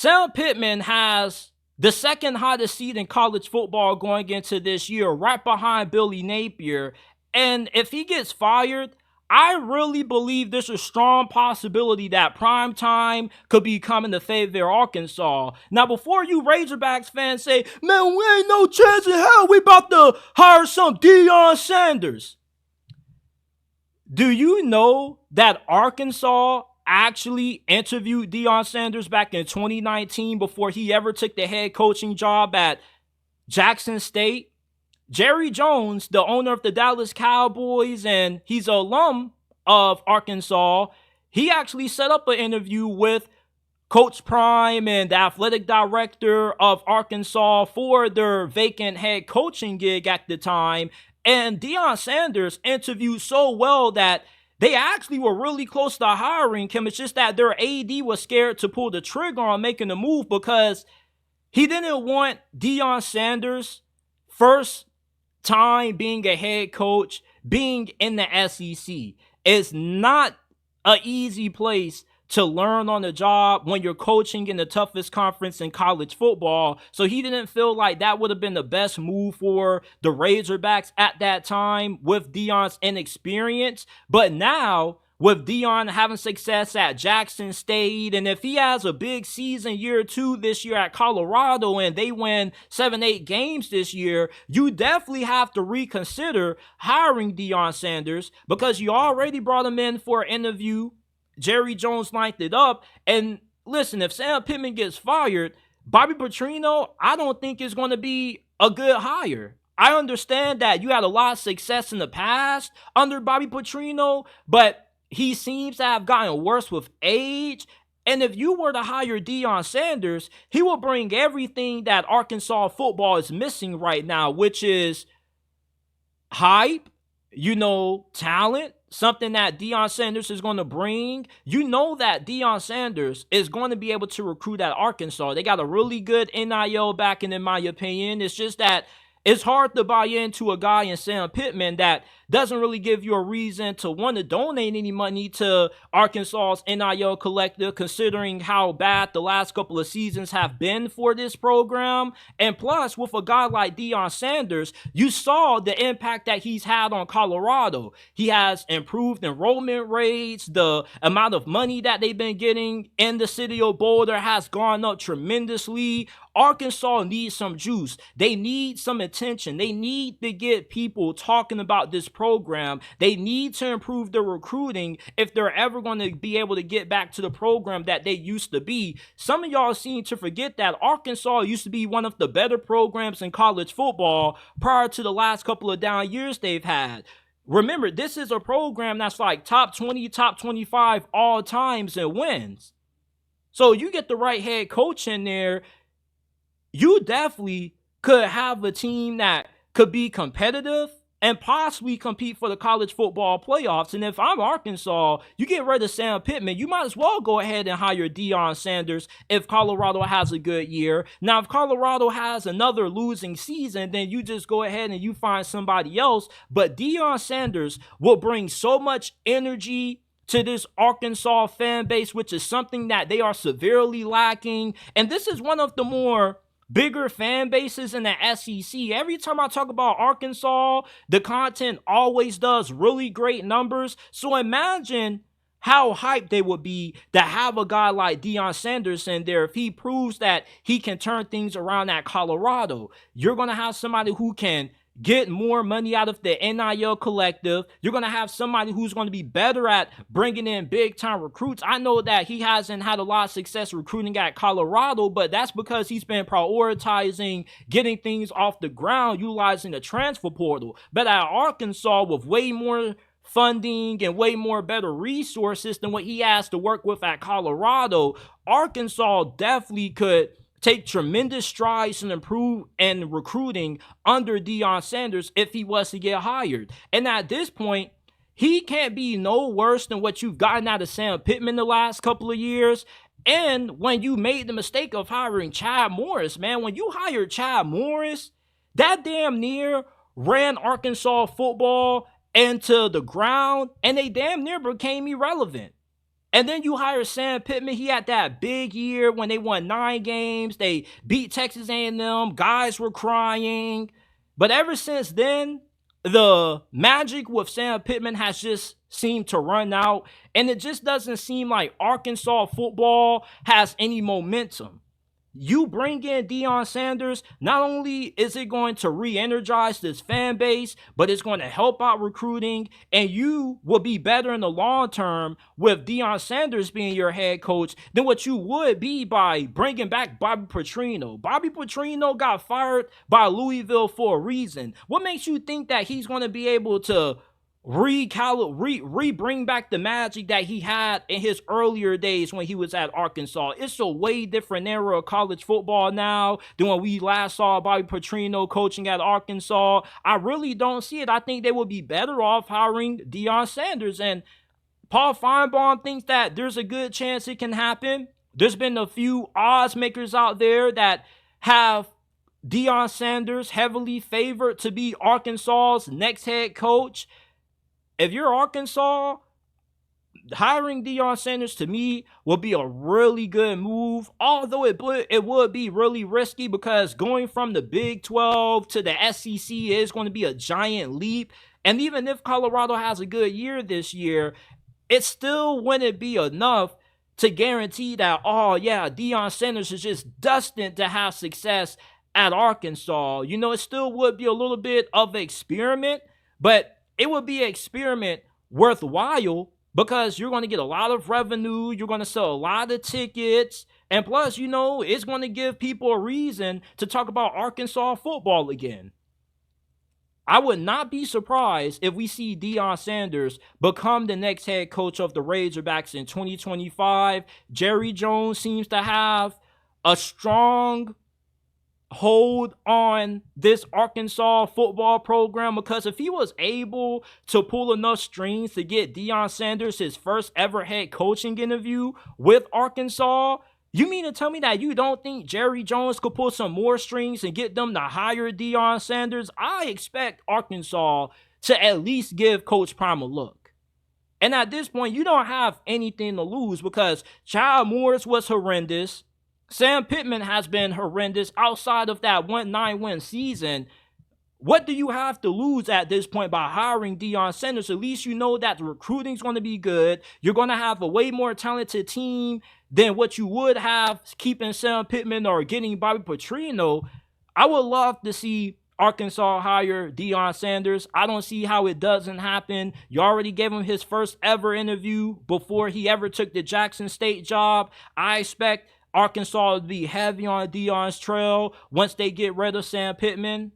Sam Pittman has the second hottest seat in college football going into this year, right behind Billy Napier. And if he gets fired, I really believe there's a strong possibility that prime time could be coming to Fayetteville, Arkansas. Now, before you Razorbacks fans say, man, we ain't no chance in hell we about to hire some Deion Sanders. Do you know that Arkansas actually interviewed Deion Sanders back in 2019 before he ever took the head coaching job at Jackson State? Jerry Jones, the owner of the Dallas Cowboys, and he's an alum of Arkansas, he actually set up an interview with Coach Prime and the athletic director of Arkansas for their vacant head coaching gig at the time. And Deion Sanders interviewed so well that they actually were really close to hiring him. It's just that their AD was scared to pull the trigger on making the move because he didn't want Deion Sanders first time being a head coach, being in the SEC. It's not an easy place to learn on the job when you're coaching in the toughest conference in college football. So he didn't feel like that would have been the best move for the Razorbacks at that time with Deion's inexperience. But now, with Deion having success at Jackson State, and if he has a big season year 2 this year at Colorado and they win 7-8 games this year, you definitely have to reconsider hiring Deion Sanders because you already brought him in for an interview. Jerry Jones lined it up. And listen, if Sam Pittman gets fired, Bobby Petrino, I don't think is going to be a good hire. I understand that you had a lot of success in the past under Bobby Petrino, but he seems to have gotten worse with age. And if you were to hire Deion Sanders, he will bring everything that Arkansas football is missing right now, which is hype, talent, something that Deion Sanders is going to bring. You know that Deion Sanders is going to be able to recruit at Arkansas. They got a really good NIL backing, in my opinion. It's just that it's hard to buy into a guy in Sam Pittman that doesn't really give you a reason to want to donate any money to Arkansas's NIL collective, considering how bad the last couple of seasons have been for this program. And plus, with a guy like Deion Sanders, you saw the impact that he's had on Colorado. He has improved enrollment rates. The amount of money that they've been getting in the city of Boulder has gone up tremendously. Arkansas needs some juice. They need some attention. They need to get people talking about this program. They need to improve their recruiting if they're ever going to be able to get back to the program that they used to be. Some of y'all seem to forget that Arkansas used to be one of the better programs in college football prior to the last couple of down years they've had. Remember, this is a program that's like top 20, top 25 all times in wins. So you get the right head coach in there, you definitely could have a team that could be competitive and possibly compete for the college football playoffs. And if I'm Arkansas, you get rid of Sam Pittman, you might as well go ahead and hire Deion Sanders if Colorado has a good year. Now, if Colorado has another losing season, then you just go ahead and you find somebody else. But Deion Sanders will bring so much energy to this Arkansas fan base, which is something that they are severely lacking. And this is one of the more bigger fan bases in the SEC. Every time I talk about Arkansas, the content always does really great numbers. So imagine how hyped they would be to have a guy like Deion Sanders in there if he proves that he can turn things around at Colorado. You're going to have somebody who can get more money out of the NIL collective. You're going to have somebody who's going to be better at bringing in big-time recruits. I know that he hasn't had a lot of success recruiting at Colorado, but that's because he's been prioritizing getting things off the ground, utilizing the transfer portal. But at Arkansas, with way more funding and way more better resources than what he has to work with at Colorado, Arkansas definitely could take tremendous strides and improve in recruiting under Deion Sanders if he was to get hired. And at this point, he can't be no worse than what you've gotten out of Sam Pittman the last couple of years. And when you made the mistake of hiring Chad Morris, man, when you hired Chad Morris, that damn near ran Arkansas football into the ground, and they damn near became irrelevant. And then you hire Sam Pittman. He had that big year when they won 9 games. They beat Texas A&M. Guys were crying. But ever since then, the magic with Sam Pittman has just seemed to run out. And it just doesn't seem like Arkansas football has any momentum. You bring in Deion Sanders, not only is it going to re-energize this fan base, but it's going to help out recruiting, and you will be better in the long term with Deion Sanders being your head coach than what you would be by bringing back Bobby Petrino. Bobby Petrino got fired by Louisville for a reason. What makes you think that he's going to be able to bring back the magic that he had in his earlier days when he was at Arkansas? It's a way different era of college football now than when we last saw Bobby Petrino coaching at Arkansas. I really don't see it. I think they would be better off hiring Deion Sanders, and Paul Feinbaum thinks that there's a good chance it can happen. There's been a few odds makers out there that have Deion Sanders heavily favored to be Arkansas's next head coach. If you're Arkansas, hiring Deion Sanders to me will be a really good move, although it would be really risky because going from the Big 12 to the SEC is going to be a giant leap. And even if Colorado has a good year this year, it still wouldn't be enough to guarantee that, oh yeah, Deion Sanders is just destined to have success at Arkansas. You know, it still would be a little bit of an experiment, but it would be an experiment worthwhile because you're going to get a lot of revenue. You're going to sell a lot of tickets. And plus, you know, it's going to give people a reason to talk about Arkansas football again. I would not be surprised if we see Deion Sanders become the next head coach of the Razorbacks in 2025. Jerry Jones seems to have a strong hold on this Arkansas football program, because if he was able to pull enough strings to get Deion Sanders his first ever head coaching interview with Arkansas, you mean to tell me that you don't think Jerry Jones could pull some more strings and get them to hire Deion Sanders? I expect Arkansas to at least give Coach Prime a look. And at this point, you don't have anything to lose because Chad Morris was horrendous. Sam Pittman has been horrendous outside of that 9-win season. What do you have to lose at this point by hiring Deion Sanders? At least you know that the recruiting is going to be good. You're going to have a way more talented team than what you would have keeping Sam Pittman or getting Bobby Petrino. I would love to see Arkansas hire Deion Sanders. I don't see how it doesn't happen. You already gave him his first ever interview before he ever took the Jackson State job. I expect Arkansas to be heavy on Deion's trail once they get rid of Sam Pittman.